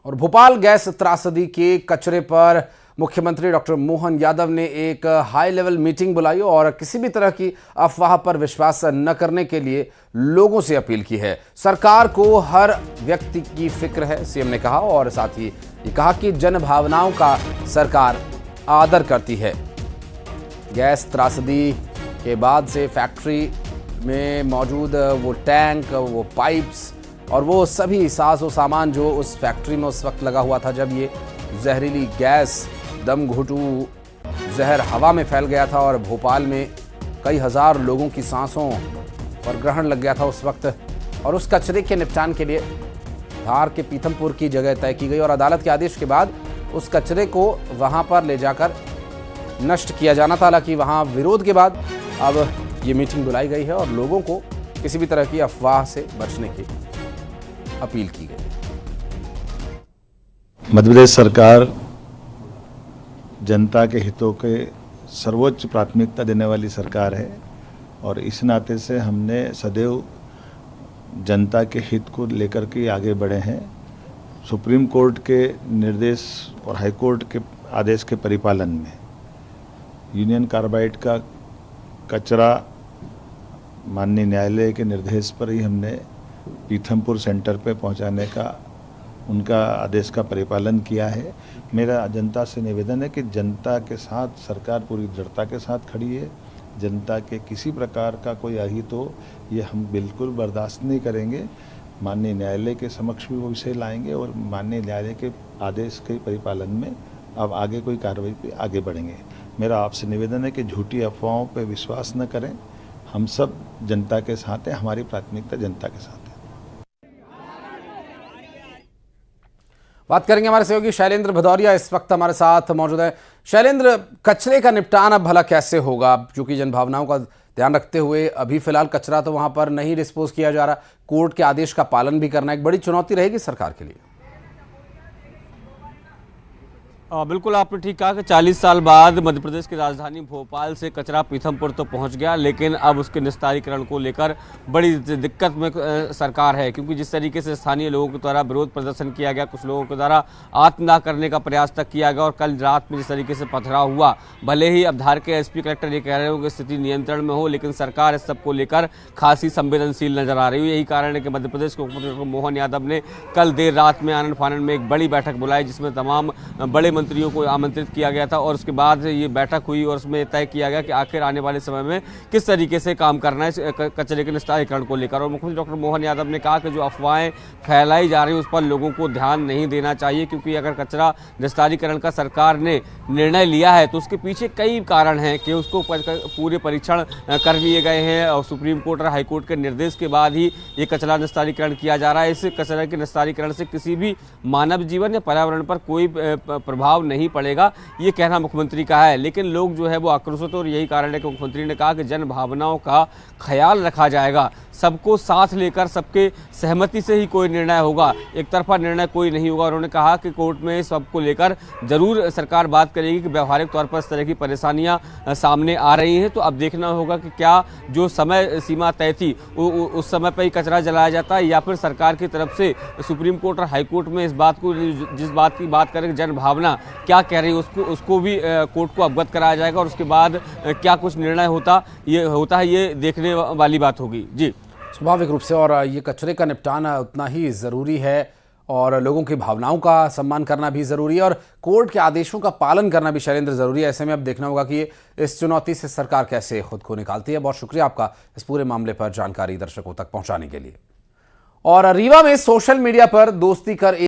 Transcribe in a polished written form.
और भोपाल गैस त्रासदी के कचरे पर मुख्यमंत्री डॉक्टर मोहन यादव ने एक हाई लेवल मीटिंग बुलाई और किसी भी तरह की अफवाह पर विश्वास न करने के लिए लोगों से अपील की है। सरकार को हर व्यक्ति की फिक्र है, सीएम ने कहा, और साथ ही ये कहा कि जन भावनाओं का सरकार आदर करती है। गैस त्रासदी के बाद से फैक्ट्री में मौजूद वो टैंक, वो पाइप्स और वो सभी साजो सामान जो उस फैक्ट्री में उस वक्त लगा हुआ था जब ये जहरीली गैस, दम घुटू जहर हवा में फैल गया था और भोपाल में कई हजार लोगों की सांसों पर ग्रहण लग गया था उस वक्त। और उस कचरे के निपटान के लिए धार के पीथमपुर की जगह तय की गई और अदालत के आदेश के बाद उस कचरे को वहां पर ले जाकर नष्ट किया जाना था। हालांकि वहां विरोध के बाद अब ये मीटिंग बुलाई गई है और लोगों को किसी भी तरह की अफवाह से बचने की अपील की गई। मध्य प्रदेश सरकार जनता के हितों के सर्वोच्च प्राथमिकता देने वाली सरकार है और इस नाते से हमने सदैव जनता के हित को लेकर के आगे बढ़े हैं। सुप्रीम कोर्ट के निर्देश और हाई कोर्ट के आदेश के परिपालन में यूनियन कार्बाइड का कचरा माननीय न्यायालय के निर्देश पर ही हमने पीथमपुर सेंटर पे पहुंचाने का उनका आदेश का परिपालन किया है। मेरा जनता से निवेदन है कि जनता के साथ सरकार पूरी दृढ़ता के साथ खड़ी है। जनता के किसी प्रकार का कोई अहित हो ये हम बिल्कुल बर्दाश्त नहीं करेंगे। माननीय न्यायालय के समक्ष भी वो विषय लाएंगे और माननीय न्यायालय के आदेश के परिपालन में अब आगे कोई कार्रवाई पे आगे बढ़ेंगे। मेरा आपसे निवेदन है कि झूठी अफवाहों पे विश्वास न करें। हम सब जनता के साथ हैं, हमारी प्राथमिकता जनता के साथ है। बात करेंगे हमारे सहयोगी शैलेंद्र भदौरिया इस वक्त हमारे साथ मौजूद है। शैलेंद्र, कचरे का निपटान अब भला कैसे होगा, क्योंकि जनभावनाओं का ध्यान रखते हुए अभी फिलहाल कचरा तो वहां पर नहीं डिस्पोज किया जा रहा, कोर्ट के आदेश का पालन भी करना एक बड़ी चुनौती रहेगी सरकार के लिए। बिल्कुल आपने ठीक कहा कि 40 साल बाद मध्य प्रदेश की राजधानी भोपाल से कचरा पीथमपुर तो पहुंच गया, लेकिन अब उसके निस्तारीकरण को लेकर बड़ी दिक्कत में सरकार है, क्योंकि जिस तरीके से स्थानीय लोगों के द्वारा विरोध प्रदर्शन किया गया, कुछ लोगों के द्वारा आत्मदाह करने का प्रयास तक किया गया और कल रात में जिस तरीके से पथराव हुआ, भले ही अब धार के एसपी कलेक्टर ये कह रहे हो कि स्थिति नियंत्रण में हो, लेकिन सरकार इस सब को लेकर खासी संवेदनशील नजर आ रही है। यही कारण है कि मध्य प्रदेश के मुख्यमंत्री मोहन यादव ने कल देर रात में आनन फानन में एक बड़ी बैठक बुलाई, जिसमें तमाम बड़े मंत्रियों को आमंत्रित किया गया था और उसके बाद ये बैठक हुई और उसमें तय किया गया कि आखिर आने वाले समय में किस तरीके से काम करना है कचरे के निस्तारीकरण को लेकर। और मुख्यमंत्री डॉक्टर मोहन यादव ने कहा कि जो अफवाहें फैलाई जा रही हैं उस पर लोगों को ध्यान नहीं देना चाहिए, क्योंकि अगर कचरा निस्तारीकरण का सरकार ने निर्णय लिया है तो उसके पीछे कई कारण हैं कि उसको पूरे परीक्षण कर लिए गए हैं और सुप्रीम कोर्ट और हाई कोर्ट के निर्देश के बाद ही ये कचरा निस्तारीकरण किया जा रहा है। इस कचरे के निस्तारीकरण से किसी भी मानव जीवन या पर्यावरण पर कोई प्रभाव नहीं पड़ेगा, ये कहना मुख्यमंत्री का है। लेकिन लोग जो है वो आक्रोशित, और यही कारण है कि मुख्यमंत्री ने कहा कि जन भावनाओं का ख्याल रखा जाएगा, सबको साथ लेकर सबके सहमति से ही कोई निर्णय होगा, एक तरफा निर्णय कोई नहीं होगा। उन्होंने कहा कि कोर्ट में सबको लेकर जरूर सरकार बात करेगी कि व्यवहारिक तौर पर इस तरह की परेशानियां सामने आ रही हैं, तो अब देखना होगा कि क्या जो समय सीमा तय थी उस समय पर ही कचरा जलाया जाता है या फिर सरकार की तरफ से सुप्रीम कोर्ट और हाई कोर्ट में इस बात को, जिस बात की बात करें जन भावना क्या कह रही है उसको भी कोर्ट को अवगत कराया जाएगा और उसके बाद क्या कुछ निर्णय होता है ये देखने वाली बात होगी। जी, स्वाभाविक रूप से, और ये कचरे का निपटान उतना ही ज़रूरी है और लोगों की भावनाओं का सम्मान करना भी ज़रूरी है और कोर्ट के आदेशों का पालन करना भी शैलेंद्र ज़रूरी है। ऐसे में अब देखना होगा कि इस चुनौती से सरकार कैसे खुद को निकालती है। बहुत शुक्रिया आपका इस पूरे मामले पर जानकारी दर्शकों तक पहुंचाने के लिए। और रीवा में सोशल मीडिया पर दोस्ती कर